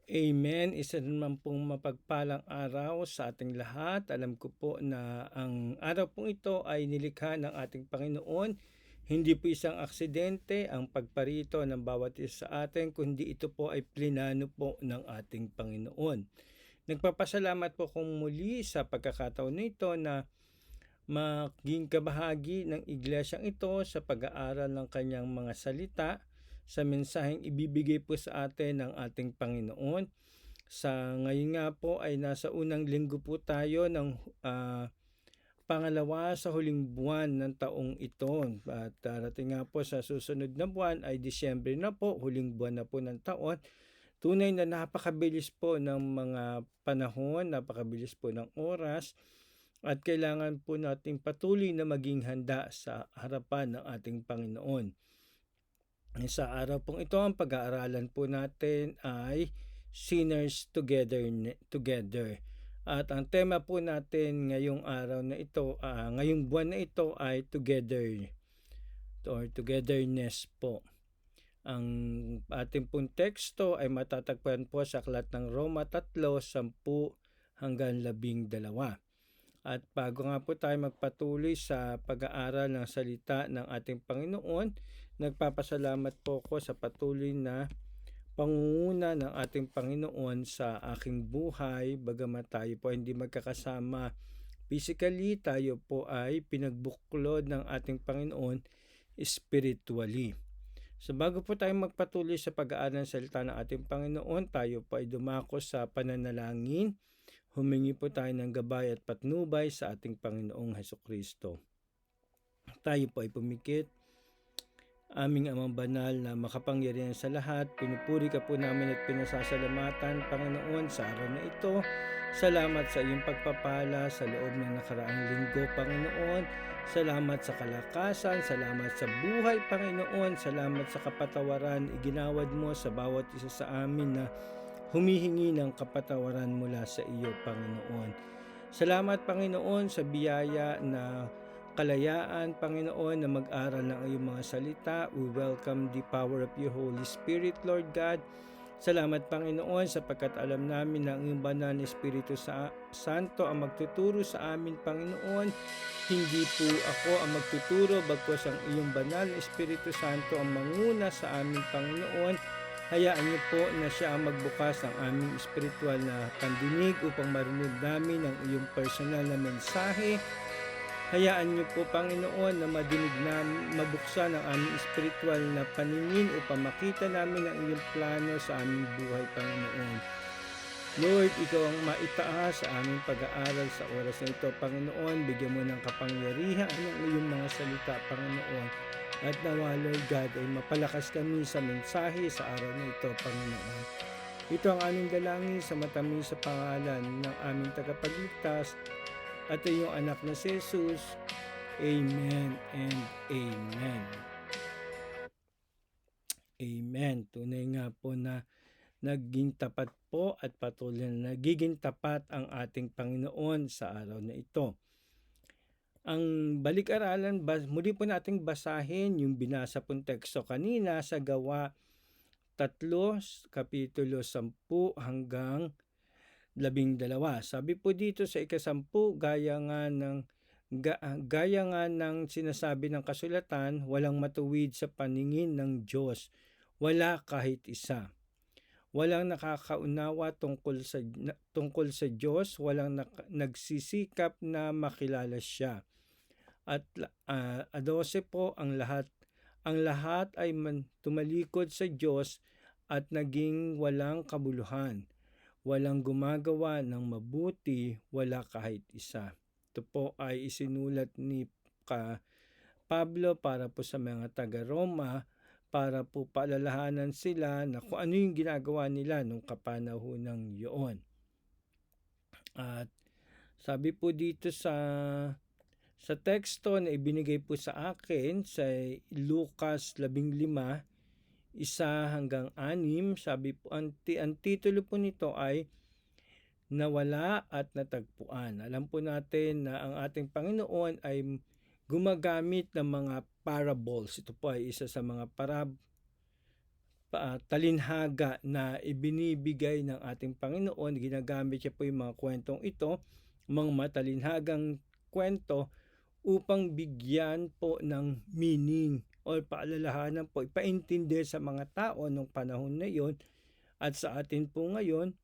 Amen. Isa naman pong mapagpalang araw sa ating lahat. Alam ko po na ang araw pong ito ay nilikha ng ating Panginoon. Hindi po isang aksidente ang pagparito ng bawat isa sa atin, kundi ito po ay plinano po ng ating Panginoon. Nagpapasalamat po kong muli sa pagkakataon nito na maging kabahagi ng iglesyang ito sa pag-aaral ng kanyang mga salita sa mensaheng ibibigay po sa atin ng ating Panginoon. Sa ngayon nga po ay nasa unang linggo po tayo ng pangalawa sa huling buwan ng taong ito. At darating nga po sa susunod na buwan ay Disyembre na po, huling buwan na po ng taon. Tunay na napakabilis po ng mga panahon, napakabilis po ng oras. At kailangan po nating patuloy na maging handa sa harapan ng ating Panginoon. Sa araw pong ito, ang pag-aaralan po natin ay Sinners Together. At ang tema po natin ngayong araw na ito, ngayong buwan na ito ay Together or Togetherness po. Ang ating pong teksto ay matatagpuan po sa aklat ng Roma 3:10 hanggang 12. At bago nga po tayo magpatuloy sa pag-aaral ng salita ng ating Panginoon, nagpapasalamat po ako sa patuloy na pangunguna ng ating Panginoon sa aking buhay. Bagamat tayo po hindi magkakasama physically, tayo po ay pinagbuklod ng ating Panginoon spiritually. So bago po tayo magpatuloy sa pag-aaral ng salita ng ating Panginoon, tayo po ay dumako sa pananalangin. Humingi po tayo ng gabay at patnubay sa ating Panginoong Hesukristo. Tayo po ay pumikit. Aming Amang Banal na makapangyarihan sa lahat, pinupuri ka po namin at pinasasalamatan, Panginoon, sa araw na ito. Salamat sa iyong pagpapala sa loob ng nakaraang linggo, Panginoon. Salamat sa kalakasan, salamat sa buhay, Panginoon. Salamat sa kapatawaran iginawad mo sa bawat isa sa amin na humihingi ng kapatawaran mula sa iyo, Panginoon. Salamat, Panginoon, sa biyaya na kalayaan, Panginoon, na mag-aral ng iyong mga salita. We welcome the power of your Holy Spirit, Lord God. Salamat, Panginoon, sapagkat alam namin na ang iyong banal na Espiritu Santo ang magtuturo sa amin, Panginoon. Hindi po ako ang magtuturo, bagkus ang iyong banal na Espiritu Santo ang manguna sa amin, Panginoon. Hayaan niyo po na siya ang magbukas ng aming espiritual na pandinig upang marinig namin ang iyong personal na mensahe. Hayaan niyo po, Panginoon, na mabuksan ang aming espiritual na paningin upang makita namin ang iyong plano sa aming buhay, Panginoon. Lord, ikaw ang maitaas sa aming pag-aaral sa oras na ito, Panginoon. Bigyan mo ng kapangyarihan ang iyong mga salita, Panginoon. At nawa, Lord God, ay mapalakas kami sa mensahe sa araw na ito, Panginoon. Ito ang aming dalangin sa matamis sa pangalan ng aming tagapagligtas at iyong anak na si Jesus. Amen and Amen. Amen. Tunay nga po na naging tapat po at patuloy na nagiging tapat ang ating Panginoon sa araw na ito. Ang balik-aralan, muli po nating basahin yung binasa pong teksto kanina sa Gawa 3, Kapitulo 10 hanggang 12. Sabi po dito sa ika-10, gaya nga ng sinasabi ng kasulatan, walang matuwid sa paningin ng Diyos, wala kahit isa. Walang nakakaunawa tungkol sa Diyos, walang nagsisikap na makilala siya. At 12 po, ang lahat ay tumalikod sa Diyos at naging walang kabuluhan. Walang gumagawa ng mabuti, wala kahit isa. Ito po ay isinulat ni Pablo para po sa mga taga-Roma, para po paalalahanan sila na kung ano yung ginagawa nila nung kapanahonang yun. At sabi po dito sa teksto na ibinigay po sa akin sa Lucas 15, 1 hanggang 6, sabi po, ang titulo po nito ay Nawala at Natagpuan. Alam po natin na ang ating Panginoon ay gumagamit ng mga parables. Ito po ay isa sa mga talinhaga na ibinibigay ng ating Panginoon. Ginagamit niya po yung mga kwentong ito, mga matalinhagang kwento, upang bigyan po ng meaning o paalalahanan po, ipaintindi sa mga tao nung panahon na yon at sa atin po ngayon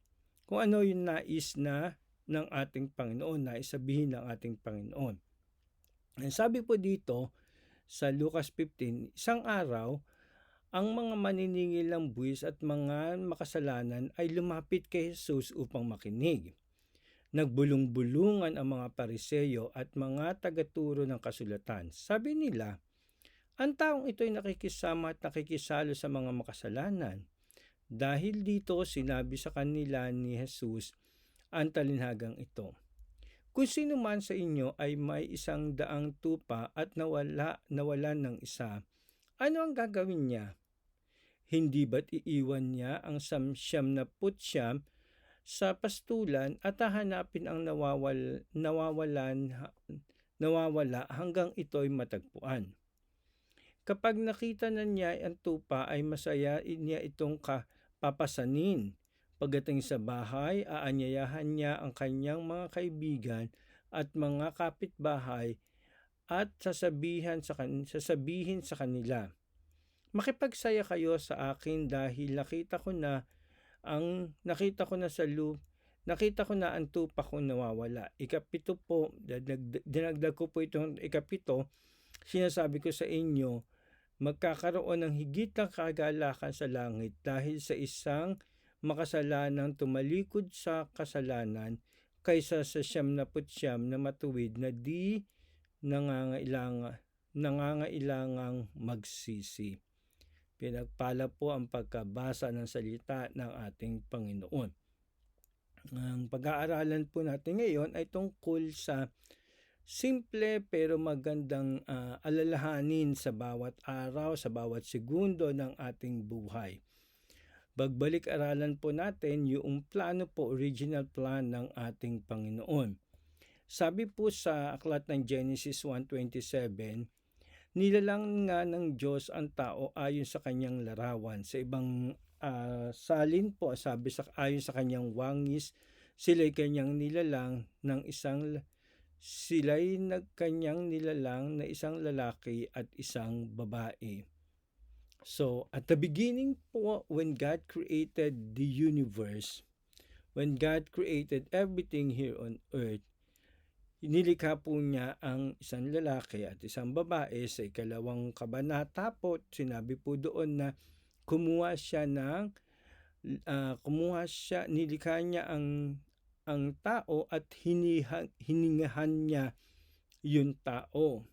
kung ano yung nais na ng ating Panginoon, nais sabihin ng ating Panginoon. Ang sabi po dito sa Lucas 15, isang araw, ang mga maniningil ng buwis at mga makasalanan ay lumapit kay Jesus upang makinig. Nagbulong-bulungan ang mga Pariseyo at mga tagaturo ng kasulatan. Sabi nila, ang taong ito ay nakikisama at nakikisalo sa mga makasalanan. Dahil dito, sinabi sa kanila ni Jesus ang talinhagang ito. Kung sino man sa inyo ay may 100 tupa at nawalan ng isa, ano ang gagawin niya? Hindi ba't iiwan niya ang 99 sa pastulan at hahanapin ang nawawala hanggang ito'y matagpuan? Kapag nakita na niya ang tupa ay masaya niya itong papasanin. Pagdating sa bahay, aanyayahan niya ang kanyang mga kaibigan at mga kapitbahay at sasabihin sa kanila, makipagsaya kayo sa akin dahil nakita ko na ang tupa ko nawawala. Ikapito po, dinagdag ko po itong ikapito, sinasabi ko sa inyo, magkakaroon ng higit ng kagalakan sa langit dahil sa isang makasalanang tumalikod sa kasalanan kaysa sa 99 na matuwid na di nangangailangang magsisi. Pinagpala po ang pagkabasa ng salita ng ating Panginoon. Ang pag-aaralan po natin ngayon ay tungkol sa simple pero magandang alalahanin sa bawat araw, sa bawat segundo ng ating buhay. Bagbalik-aralan po natin yung plano po, original plan ng ating Panginoon. Sabi po sa aklat ng Genesis 1:27, nilalang nga ng Diyos ang tao ayon sa kanyang larawan. Sa ibang salin po, sabi ayon sa kanyang wangis, sila'y kanyang nilalang na isang lalaki at isang babae. So, at the beginning po, when God created the universe, when God created everything here on earth, nilikha po niya ang isang lalaki at isang babae. Sa 2 kabanata po, sinabi po doon na nilikha niya ang tao at hiningahan niya yung tao.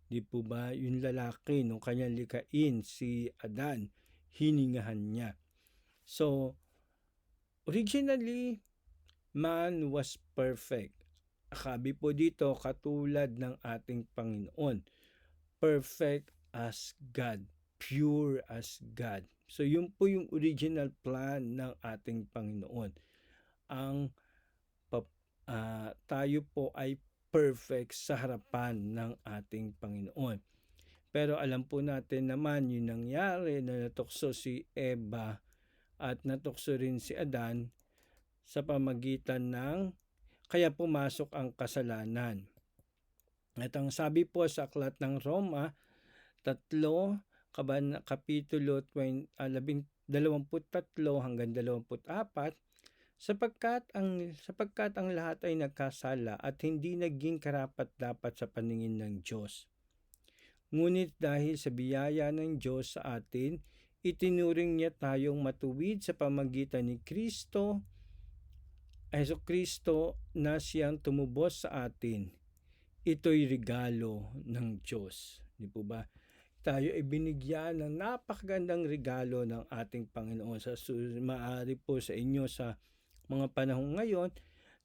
Di po ba yung lalaki nung kanyang likain, si Adan, hiningahan niya. So, originally, man was perfect. Sabi po dito, katulad ng ating Panginoon. Perfect as God. Pure as God. So, yun po yung original plan ng ating Panginoon. Tayo po ay perfect sa harapan ng ating Panginoon. Pero alam po natin naman yung nangyari na natukso si Eva at natukso rin si Adan sa pamagitan ng kaya pumasok ang kasalanan. At ang sabi po sa aklat ng Roma 3, kapitulo 23 hanggang 24, sapagkat ang lahat ay nagkasala at hindi naging karapat-dapat sa paningin ng Diyos. Ngunit dahil sa biyaya ng Diyos sa atin, itinuring niya tayong matuwid sa pamagitan ni Jesucristo na siyang tumubos sa atin. Ito'y regalo ng Diyos. Di po ba? Tayo ay binigyan ng napakagandang regalo ng ating Panginoon. Maaari po sa inyo sa mga panahon ngayon,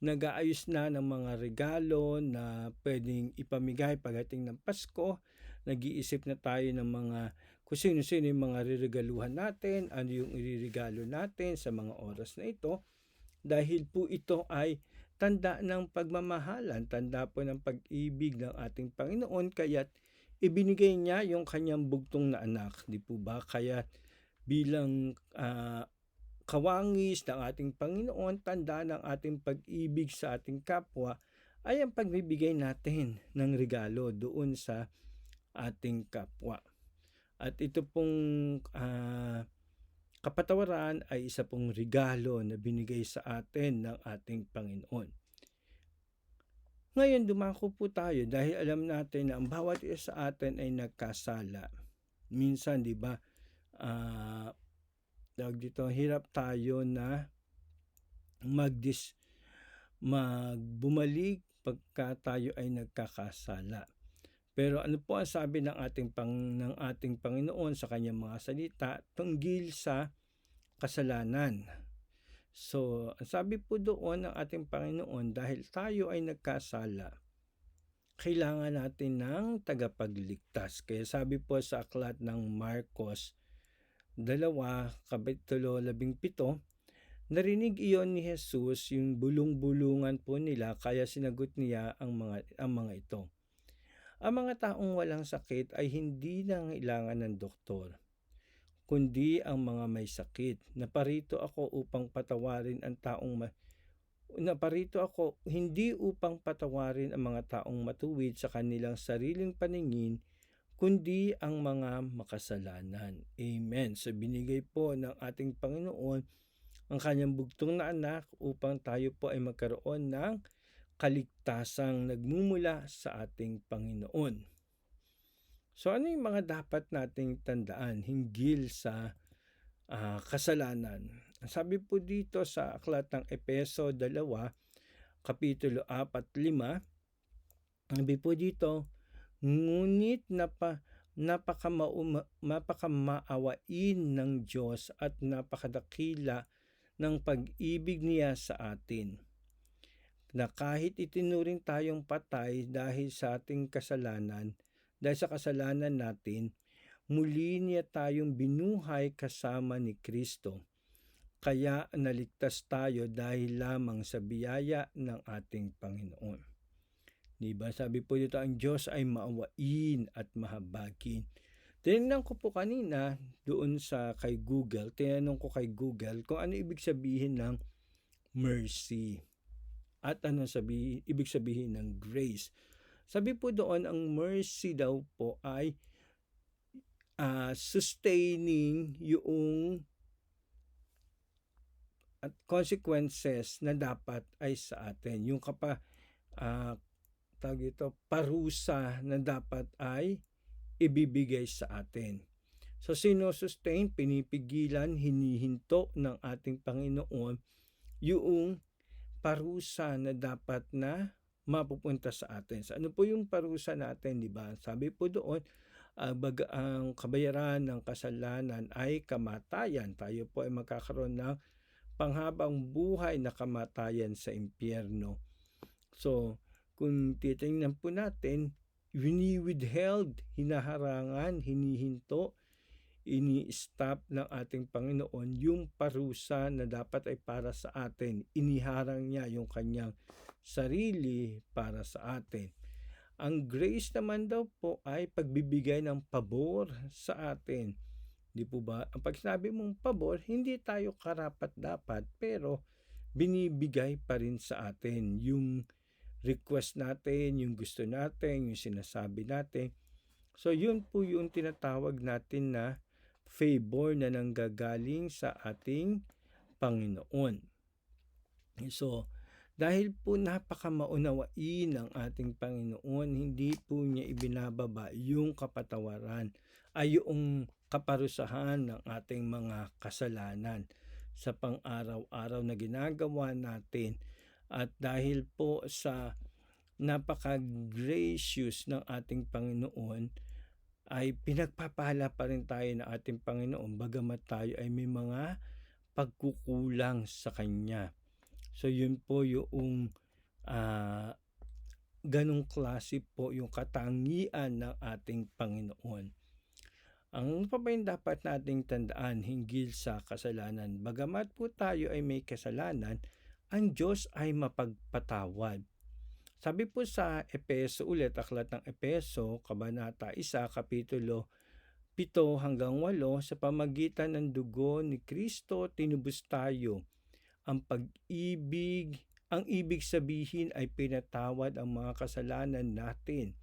nag-aayos na ng mga regalo na pwedeng ipamigay pagdating ng Pasko. Nag-iisip na tayo ng mga kung sino-sino yung mga riregaluhan natin, ano yung iririgalo natin sa mga oras na ito. Dahil po ito ay tanda ng pagmamahalan, tanda po ng pag-ibig ng ating Panginoon, kaya't ibinigay niya yung kanyang bugtong na anak. Di po ba? Kaya bilang kawangis ng ating Panginoon, tanda ng ating pag-ibig sa ating kapwa, ay ang pagbibigay natin ng regalo doon sa ating kapwa. At ito pong kapatawaran ay isa pong regalo na binigay sa atin ng ating Panginoon. Ngayon, dumako po tayo dahil alam natin na ang bawat isa sa atin ay nagkasala. Minsan, di ba, hirap tayo na magbumalik pagka tayo ay nagkakasala. Pero ano po ang sabi ng ating Panginoon sa kanyang mga salita tungkol sa kasalanan? So, ang sabi po doon ng ating Panginoon, dahil tayo ay nagkasala, kailangan natin ng tagapagligtas. Kaya sabi po sa aklat ng Marcos 2, Kapitulo 17, narinig iyon ni Jesus, yung bulong-bulungan po nila, kaya sinagot niya ang mga ito. Ang mga taong walang sakit ay hindi nangailangan ng doktor, kundi ang mga may sakit. Naparito ako hindi upang patawarin ang mga taong matuwid sa kanilang sariling paningin, kundi ang mga makasalanan. Amen. So binigay po ng ating Panginoon ang kanyang bugtong na anak upang tayo po ay magkaroon ng kaligtasang nagmumula sa ating Panginoon. So ano yung mga dapat nating tandaan hinggil sa kasalanan? Sabi po dito sa aklat ng Efeso 2, Kapitulo 4-5, sabi po dito, ngunit napakamaawain ng Diyos at napakadakila ng pag-ibig niya sa atin, na kahit itinuring tayong patay dahil sa kasalanan natin, muli niya tayong binuhay kasama ni Kristo. Kaya naligtas tayo dahil lamang sa biyaya ng ating Panginoon. Diba? Sabi po dito, ang Diyos ay maawain at mahabagin. Tinanong ko po kanina doon kay Google kung ano ibig sabihin ng mercy at ano ibig sabihin ng grace. Sabi po doon, ang mercy daw po ay sustaining yung at consequences na dapat ay sa atin. Yung parusa na dapat ay ibibigay sa atin. So sino-sustain, pinipigilan, hinihinto ng ating Panginoon yung parusa na dapat na mapupunta sa atin. So ano po yung parusa natin, di ba? Sabi po doon, ang kabayaran ng kasalanan ay kamatayan. Tayo po ay magkakaroon ng panghabang buhay na kamatayan sa impyerno. So, kung titingnan po natin, withheld, hinaharangan, hinihinto, ini-stop ng ating Panginoon yung parusa na dapat ay para sa atin. Iniharang niya yung kanyang sarili para sa atin. Ang grace naman daw po ay pagbibigay ng pabor sa atin. Di po ba? Ang pag sinabi mong pabor, hindi tayo karapat-dapat, pero binibigay pa rin sa atin yung request natin, yung gusto natin, yung sinasabi natin. So yun po yung tinatawag natin na favor na nanggagaling sa ating Panginoon. So dahil po napakamaunawain ng ating Panginoon, hindi po niya ibinababa yung kapatawaran ay yung kaparusahan ng ating mga kasalanan sa pang-araw-araw na ginagawa natin. At dahil po sa napaka-gracious ng ating Panginoon, ay pinagpapala pa rin tayo ng ating Panginoon bagamat tayo ay may mga pagkukulang sa Kanya. So yun po yung ganong klase po yung katangian ng ating Panginoon. Ang pa ba yung dapat nating tandaan hinggil sa kasalanan? Bagamat po tayo ay may kasalanan, ang Diyos ay mapagpatawad. Sabi po sa Efeso ulit, aklat ng Efeso, Kabanata 1, Kapitulo 7 hanggang 8, sa pamagitan ng dugo ni Kristo, tinubos tayo. Ang ibig sabihin ay pinatawad ang mga kasalanan natin.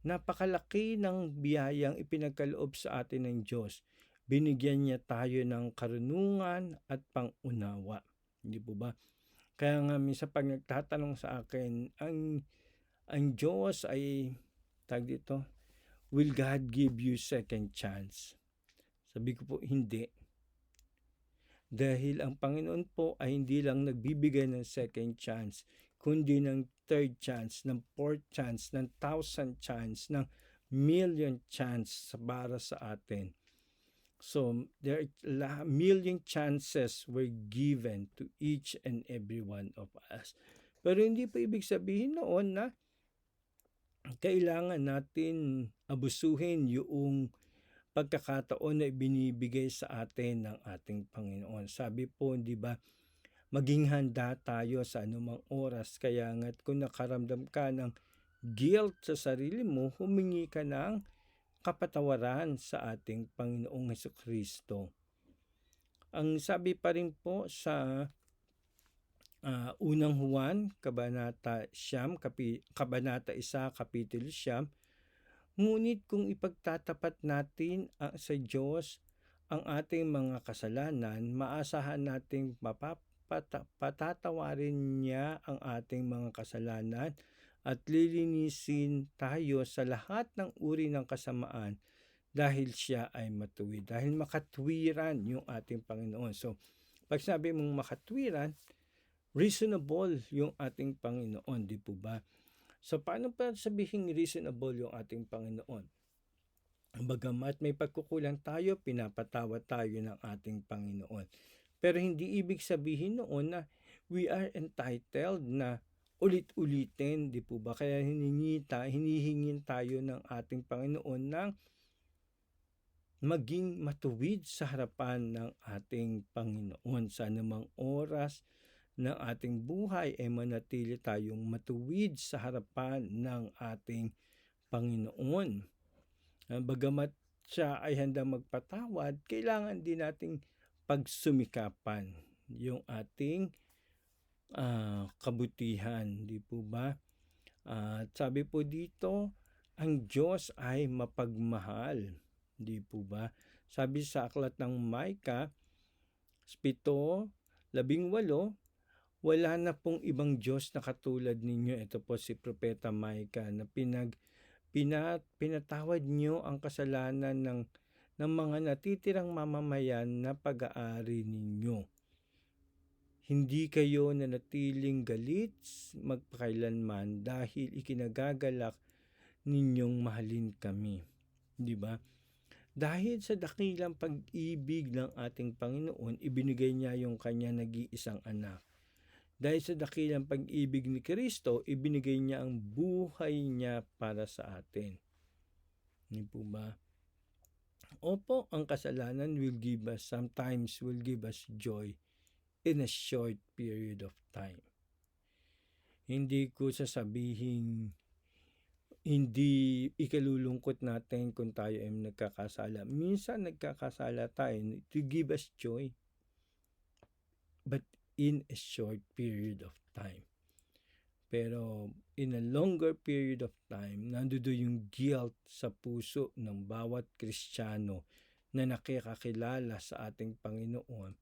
Napakalaki ng biyayang ipinagkaloob sa atin ng Diyos. Binigyan niya tayo ng karunungan at pangunawa. Hindi po ba? Kaya nga minsan pag nagtatanong sa akin, ang Diyos ay, will God give you second chance? Sabi ko po, hindi. Dahil ang Panginoon po ay hindi lang nagbibigay ng second chance, kundi ng third chance, ng fourth chance, ng 1,000 chance, ng million chance para sa atin. So, there are million chances were given to each and every one of us. Pero hindi po ibig sabihin noon na kailangan natin abusuhin yung pagkakataon na ibinibigay sa atin ng ating Panginoon. Sabi po, di ba, maging handa tayo sa anumang oras. Kaya nga't kung nakaramdam ka ng guilt sa sarili mo, humingi ka ng kapatawaran sa ating Panginoong Hesukristo. Ang sabi pa rin po sa Unang Juan, Kabanata 1, Kapitulo 9, ngunit kung ipagtatapat natin sa Diyos ang ating mga kasalanan, maasahan nating patatawarin niya ang ating mga kasalanan at lilinisin tayo sa lahat ng uri ng kasamaan dahil siya ay matuwid. Dahil makatwiran yung ating Panginoon. So, pag sabi mong makatwiran, reasonable yung ating Panginoon, di po ba? So, paano pa sabihin reasonable yung ating Panginoon? Bagamat may pagkukulang tayo, pinapatawad tayo ng ating Panginoon. Pero hindi ibig sabihin noon na we are entitled na ulit-ulitin, di po ba? Kaya hinihingin tayo ng ating Panginoon ng maging matuwid sa harapan ng ating Panginoon sa anumang oras ng ating buhay ay manatili tayong matuwid sa harapan ng ating Panginoon. Bagamat siya ay handang magpatawad, kailangan din nating pagsumikapan yung ating kabutihan, di po ba? Sabi po dito, ang Diyos ay mapagmahal, di po ba? Sabi sa aklat ng Micah 7:18, wala na pong ibang Diyos na katulad ninyo. Ito po si Propeta Micah na pinatawad niyo ang kasalanan ng mga natitirang mamamayan na pag-aari ninyo. Hindi kayo nanatiling galit magpakailanman dahil ikinagagalak ninyong mahalin kami. Di ba? Dahil sa dakilang pag-ibig ng ating Panginoon, ibinigay niya yung kanya nag-iisang anak. Dahil sa dakilang pag-ibig ni Kristo, ibinigay niya ang buhay niya para sa atin. Hindi po ba? Opo, ang kasalanan sometimes will give us joy in a short period of time. Hindi ko sasabihin, hindi ikalulungkot natin kung tayo ay nagkakasala. Minsan nagkakasala tayo to give us joy. But in a short period of time. Pero in a longer period of time, nandoon yung guilt sa puso ng bawat Kristiyano na nakikakilala sa ating Panginoon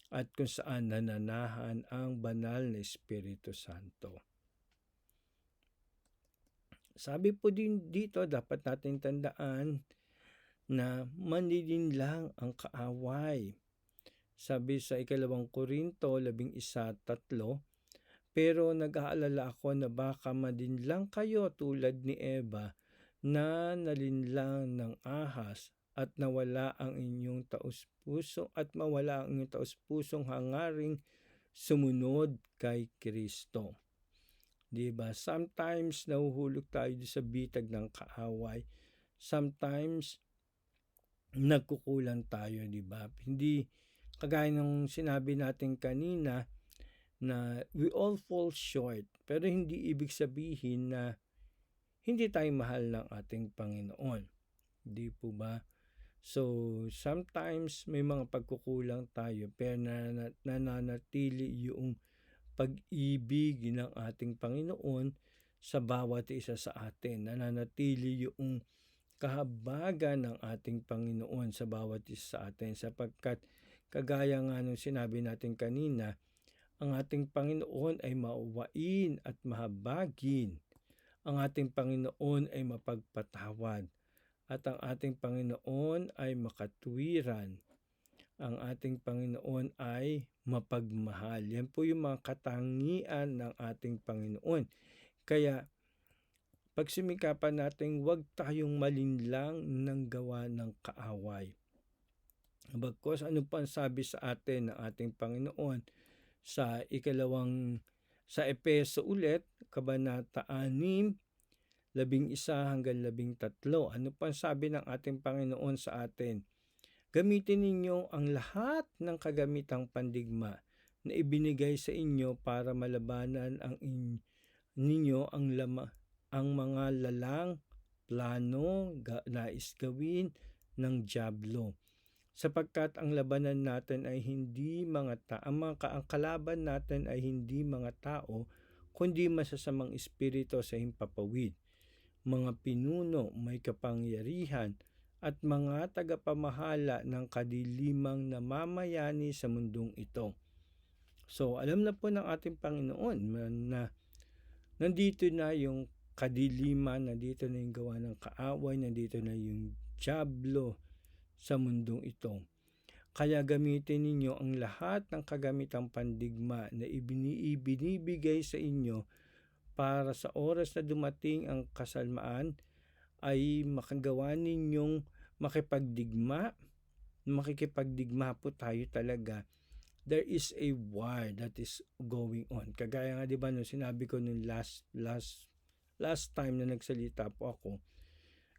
at kung saan nananahan ang banal na Espiritu Santo. Sabi po din dito, dapat natin tandaan na manlilin lang ang kaaway. Sabi sa 2 Korinto 11:3, pero nag-aalala ako na baka madinlang kayo tulad ni Eva na nalinlang ng ahas at nawala ang inyong taus-puso at mawala ang inyong taus-pusong hangaring sumunod kay Kristo. Diba? Sometimes nahuhulog tayo sa bitag ng kaaway. Sometimes nagkukulang tayo, diba? Hindi kagaya ng sinabi natin kanina na we all fall short, pero hindi ibig sabihin na hindi tayo mahal ng ating Panginoon. Di po ba? So, sometimes may mga pagkukulang tayo pero nananatili yung pag-ibig ng ating Panginoon sa bawat isa sa atin. Nananatili yung kahabagan ng ating Panginoon sa bawat isa sa atin sapagkat kagaya nga nung sinabi natin kanina, ang ating Panginoon ay mauwain at mahabagin. Ang ating Panginoon ay mapagpatawad at ang ating Panginoon ay makatwiran. Ang ating Panginoon ay mapagmahal. Yan po yung mga katangian ng ating Panginoon. Kaya pagsumikapan natin huwag tayong malinlang ng gawa ng kaaway. Bagkus ano pa ang sabi sa atin ng ating Panginoon sa sa Epeso ulit, Kabanata 6, 11 hanggang 13. Ano pa ang sabi ng ating Panginoon sa atin? Gamitin ninyo ang lahat ng kagamitang pandigma na ibinigay sa inyo para malabanan ninyo ang mga lalang plano nais gawin ng dyablo. Sapagkat ang labanan natin ay hindi ang kalaban natin ay hindi mga tao, kundi masasamang espiritu sa himpapawid, mga pinuno, may kapangyarihan, at mga tagapamahala ng kadilimang namamayani sa mundong ito. So, alam na po ng ating Panginoon na nandito na yung kadiliman, nandito na yung gawa ng kaaway, nandito na yung dyablo sa mundong ito. Kaya gamitin ninyo ang lahat ng kagamitang pandigma na ibinibigay sa inyo para sa oras na dumating ang kasalmaan ay makagawa ninyong makikipagdigma po tayo talaga. There is a war that is going on. Kagaya nga 'di ba nung sinabi ko nung last time na nagsalita po ako,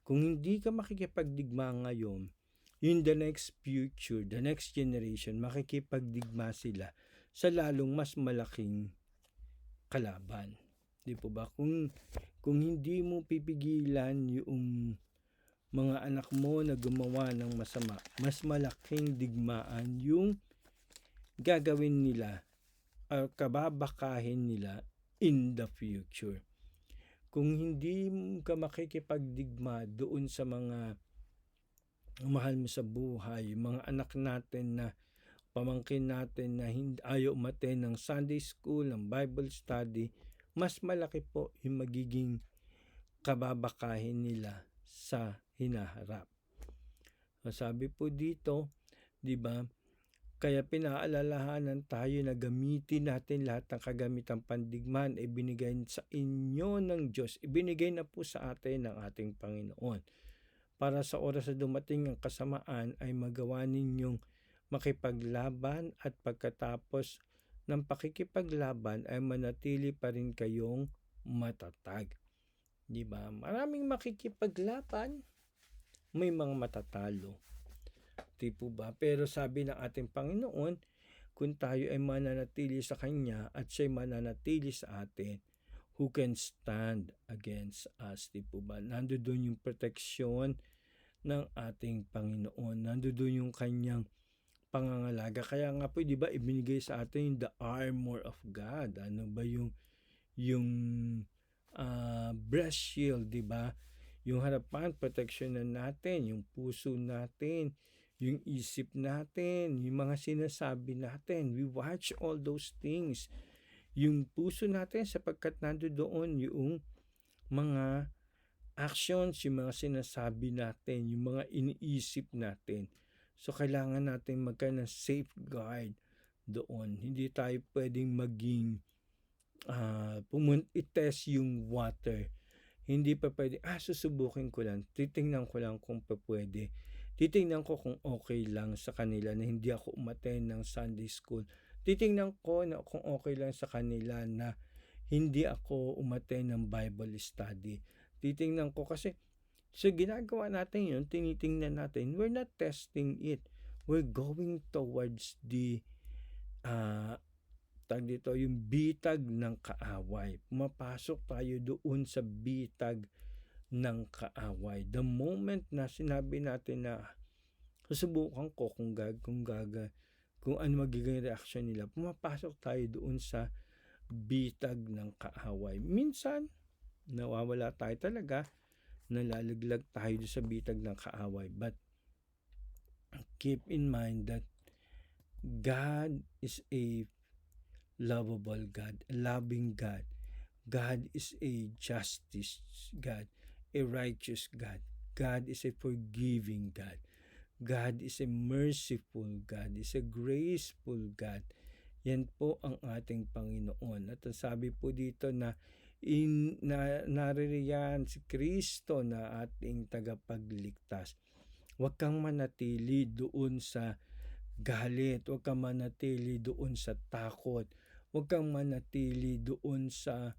kung hindi ka makikipagdigma ngayon, yung the next future, the next generation, makikipagdigma sila sa lalong mas malaking kalaban. Di po ba? Kung hindi mo pipigilan yung mga anak mo na gumawa ng masama, mas malaking digmaan yung gagawin nila o kababakahin nila in the future. Kung hindi ka makikipagdigma doon sa mga mahal mo sa buhay, mga anak natin na pamangkin natin na ayaw umattend ng Sunday School, ng Bible study, mas malaki po yung magiging kababakahin nila sa hinaharap. Sabi po dito, 'di ba? Kaya pinaalalahanan tayo na gamitin natin lahat ng kagamitang pandigman ay binigay sa inyo ng Diyos. Ibinigay na po sa atin ng ating Panginoon. Para sa oras na dumating ang kasamaan ay magawa ninyong makipaglaban at pagkatapos ng pakikipaglaban ay manatili pa rin kayong matatag. Di ba? Maraming makikipaglaban, may mga matatalo. Di po ba? Pero sabi ng ating Panginoon, kung tayo ay mananatili sa Kanya at siya'y mananatili sa atin, who can stand against us? Di po ba? Nandoon yung proteksyon ng ating Panginoon. Nandoon yung Kanyang pangangalaga. Kaya nga po, di ba, ibinigay sa atin the armor of God. Ano ba yung breast shield, di ba? Yung harapan, proteksyonan natin, yung puso natin, yung isip natin, yung mga sinasabi natin. We watch all those things. Yung puso natin sapagkat nandoon yung mga actions, yung mga sinasabi natin, yung mga iniisip natin. So, kailangan natin magkaroon ng safeguard doon. Hindi tayo pwedeng maging i-test yung water. Hindi pa pwede, susubukin ko lang. Titingnan ko lang kung pwede. Titingnan ko kung okay lang sa kanila na hindi ako umattend ng Sunday School. Titingnan ko na kung okay lang sa kanila na hindi ako umattend ng Bible study. Titingnan ko kasi ginagawa natin yun, tinitingnan natin, we're not testing it. We're going towards the yung bitag ng kaaway. Pumapasok tayo doon sa bitag ng kaaway. The moment na sinabi natin na susubukan ko kung ano magiging reaksyon nila. Pumapasok tayo doon sa bitag ng kaaway. Minsan, nawawala tayo talaga, nalalaglag tayo doon sa bitag ng kaaway. But keep in mind that God is a lovable God, a loving God. God is a justice God, a righteous God. God is a forgiving God. God is a merciful God, is a graceful God. Yan po ang ating Panginoon. At sabi po dito na naririyan si Kristo na ating tagapagligtas. Huwag kang manatili doon sa galit, huwag kang manatili doon sa takot, huwag kang manatili doon sa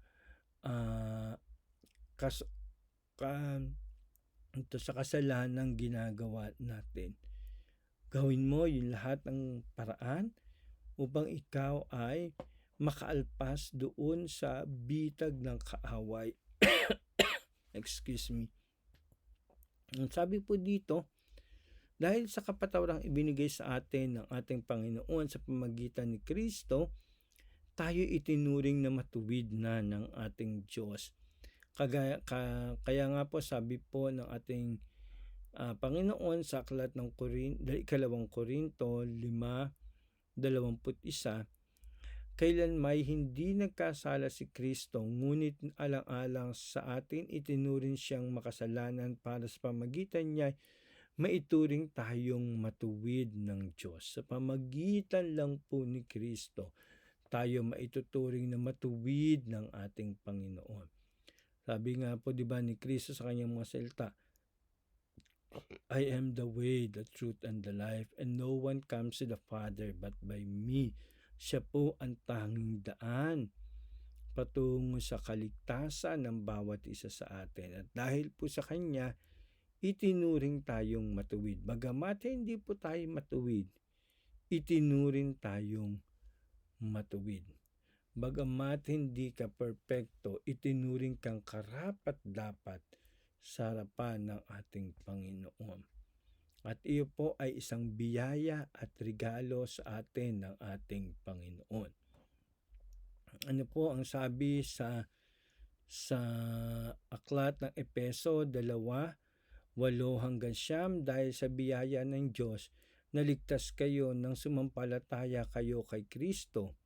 sa kasalanang ginagawa natin. Gawin mo yung lahat ng paraan upang ikaw ay makaalpas doon sa bitag ng kaaway. Excuse me. Sabi po dito, dahil sa kapatawrang ibinigay sa atin ng ating Panginoon sa pamamagitan ni Kristo, tayo itinuring na matuwid na ng ating Diyos. Kaya nga po sabi po ng ating Panginoon sa aklat ng Ikalawang Korinto 5:21, kailan may hindi nagkasala si Kristo, ngunit alang-alang sa atin itinuring siyang makasalanan para sa pamagitan niya maituring tayong matuwid ng Diyos. Sa pamagitan lang po ni Kristo, tayo maituturing na matuwid ng ating Panginoon. Sabi nga po, di ba, ni Kristo sa kanyang mga salita, I am the way, the truth, and the life, and no one comes to the Father but by me. Siya po ang tanging daan patungo sa kaligtasan ng bawat isa sa atin. At dahil po sa Kanya, itinuring tayong matuwid. Bagamat hindi po tayo matuwid, itinuring tayong matuwid. Bagamat hindi ka perpekto, itinuring kang karapat-dapat sa harapan ng ating Panginoon. At iyo po ay isang biyaya at regalo sa atin ng ating Panginoon. Ano po ang sabi sa aklat ng Efeso 2:8-9, dahil sa biyaya ng Diyos, naligtas kayo nang sumampalataya kayo kay Kristo.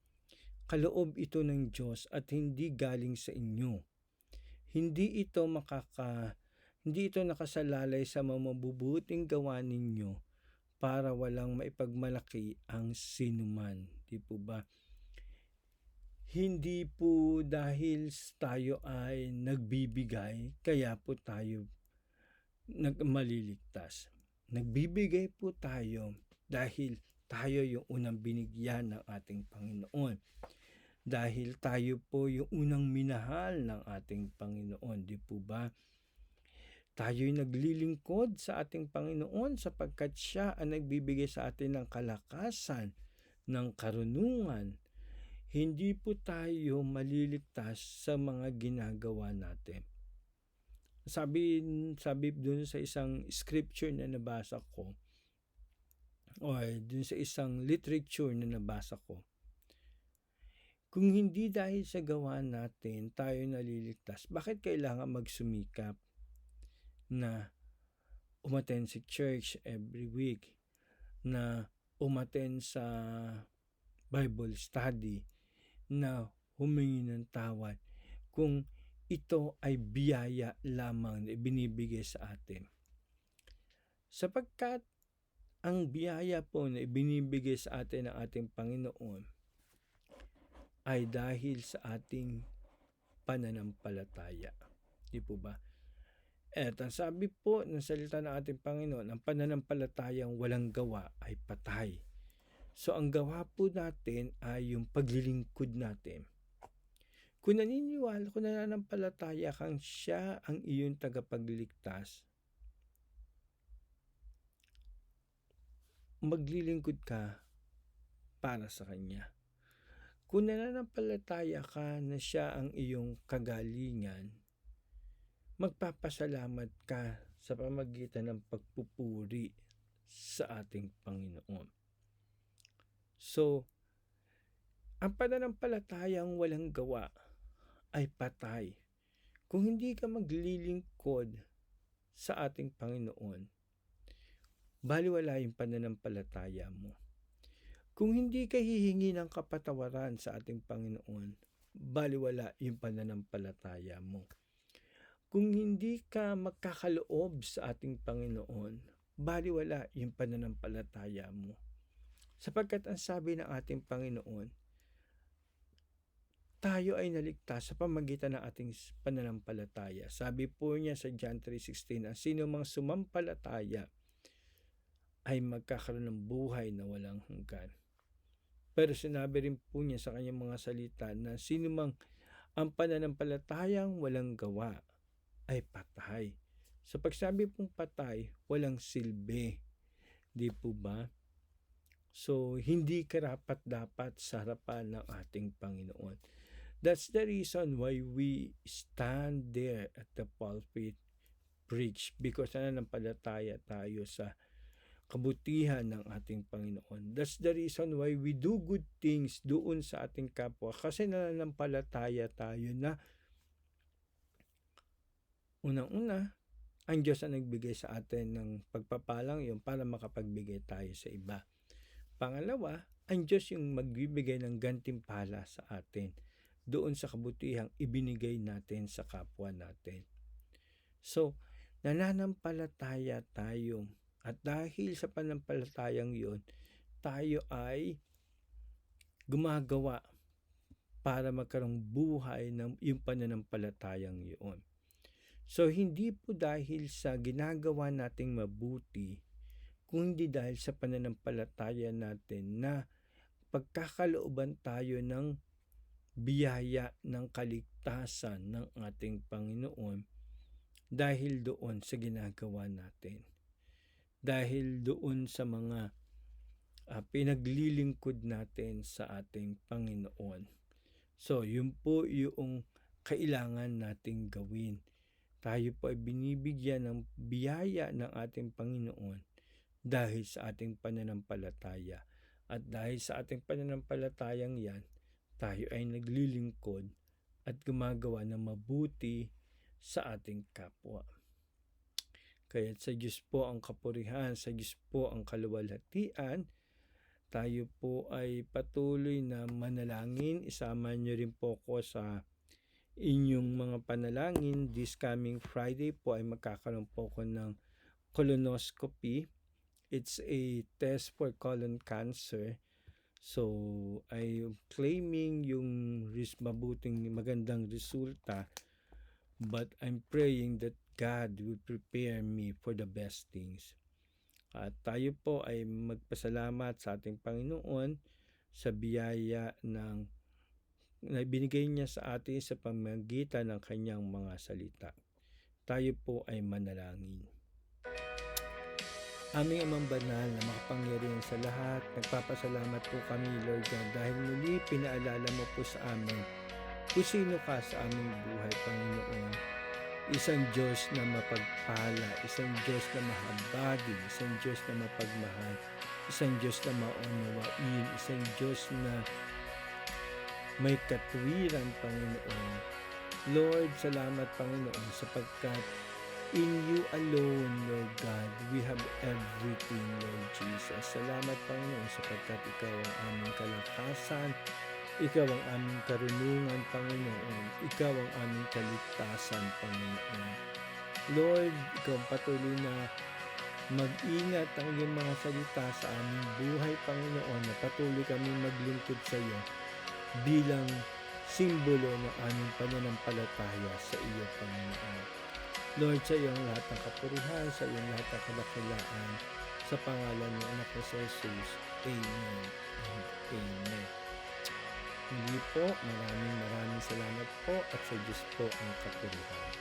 Kaloob ito ng Diyos at hindi galing sa inyo. Hindi ito nakasalalay sa mabubuting gawa ninyo para walang maipagmalaki ang sinuman. Di po ba? Hindi po dahil tayo ay nagbibigay, kaya po tayo maliligtas. Nagbibigay po tayo dahil tayo yung unang binigyan ng ating Panginoon. Dahil tayo po yung unang minahal ng ating Panginoon. Di po ba? Tayo'y naglilingkod sa ating Panginoon sapagkat siya ang nagbibigay sa atin ng kalakasan, ng karunungan. Hindi po tayo maliligtas sa mga ginagawa natin. Sabi doon sa isang scripture na nabasa ko, o doon sa isang literature na nabasa ko, kung hindi dahil sa gawa natin tayo naliligtas, bakit kailangan magsumikap na umattend sa church every week, na umattend sa Bible study, na humingi ng tawad, kung ito ay biyaya lamang na ibinibigay sa atin? Sapagkat ang biyaya po na ibinibigay sa atin ng ating Panginoon ay dahil sa ating pananampalataya. Di po ba? At ang sabi po ng salita ng ating Panginoon, ang pananampalatayang walang gawa ay patay. So ang gawa po natin ay yung paglilingkod natin. Kung naniniwala, kung nananampalataya kang siya ang iyong tagapagligtas, maglilingkod ka para sa Kanya. Kung nananampalataya ka na siya ang iyong kagalingan, magpapasalamat ka sa pamagitan ng pagpupuri sa ating Panginoon. So, ang pananampalatayang walang gawa ay patay. Kung hindi ka maglilingkod sa ating Panginoon, baliwala yung pananampalataya mo. Kung hindi ka hihingi ng kapatawaran sa ating Panginoon, baliwala yung pananampalataya mo. Kung hindi ka magkakaloob sa ating Panginoon, baliwala yung pananampalataya mo. Sapagkat ang sabi ng ating Panginoon, tayo ay naligtas sa pamagitan ng ating pananampalataya. Sabi po niya sa John 3:16, ang sino mang sumampalataya ay magkakaroon ng buhay na walang hanggan. Pero sinabi rin po niya sa kanyang mga salita na sino mang ang pananampalatayang walang gawa ay patay. Sa pagsabi pong patay, walang silbi. Di po ba? So, hindi karapat-dapat sa harapan ng ating Panginoon. That's the reason why we stand there at the pulpit, preach, because nananampalataya tayo sa kabutihan ng ating Panginoon. That's the reason why we do good things doon sa ating kapwa, kasi nananampalataya tayo na unang-una, ang Diyos ang nagbigay sa atin ng pagpapalang yun para makapagbigay tayo sa iba. Pangalawa, ang Diyos yung magbibigay ng gantimpala sa atin doon sa kabutihang ibinigay natin sa kapwa natin. So, nananampalataya tayo, at dahil sa panampalatayang yun, tayo ay gumagawa para magkaroong buhay ng yung pananampalatayang yun. So, hindi po dahil sa ginagawa nating mabuti, kundi dahil sa pananampalataya natin na pagkakalooban tayo ng biyaya ng kaligtasan ng ating Panginoon dahil doon sa ginagawa natin. Dahil doon sa mga pinaglilingkod natin sa ating Panginoon. So, yun po yung kailangan nating gawin. Tayo po ay binibigyan ng biyaya ng ating Panginoon dahil sa ating pananampalataya. At dahil sa ating pananampalatayang yan, tayo ay naglilingkod at gumagawa ng mabuti sa ating kapwa. Kaya sa Diyos po ang kapurihan, sa Diyos po ang kaluwalhatian. Tayo po ay patuloy na manalangin. Isama niyo rin po ko sa inyong mga panalangin. This coming Friday po ay magkakaroon po ko ng colonoscopy. It's a test for colon cancer. So, I'm claiming yung mabuting magandang resulta, but I'm praying that God will prepare me for the best things. At tayo po ay magpasalamat sa ating Panginoon sa biyaya na binigay niya sa atin sa pamamagitan ng kanyang mga salita. Tayo po ay manalangin. Aming Amang Banal na makapangyarihan sa lahat, nagpapasalamat po kami, Lord God, dahil muli pinaalala mo po sa amin kung sino ka sa aming buhay, Panginoon. Isang Diyos na mapagpala, isang Diyos na mahabagi, isang Diyos na mapagmahal, isang Diyos na maunawain, isang Diyos na may katwiran, Panginoon. Lord, salamat, Panginoon, sapagkat in you alone, Lord God, we have everything, Lord Jesus. Salamat, Panginoon, sapagkat ikaw ang aming kalakasan, ikaw ang aming karunungan, Panginoon. Ikaw ang aming kaligtasan, Panginoon. Lord, ikaw patuloy na mag-ingat ang iyong mga salita sa aming buhay, Panginoon, na patuloy kami maglingkod sa iyo bilang simbolo ng aming pananampalataya sa iyo, Panginoon. Lord, sa iyong lahat ng kapurihan, sa iyong lahat ng kadakilaan, sa pangalan ng anak ni Jesus. Amen and amen. Muli po, maraming salamat po at sa Diyos po ang kapurihan.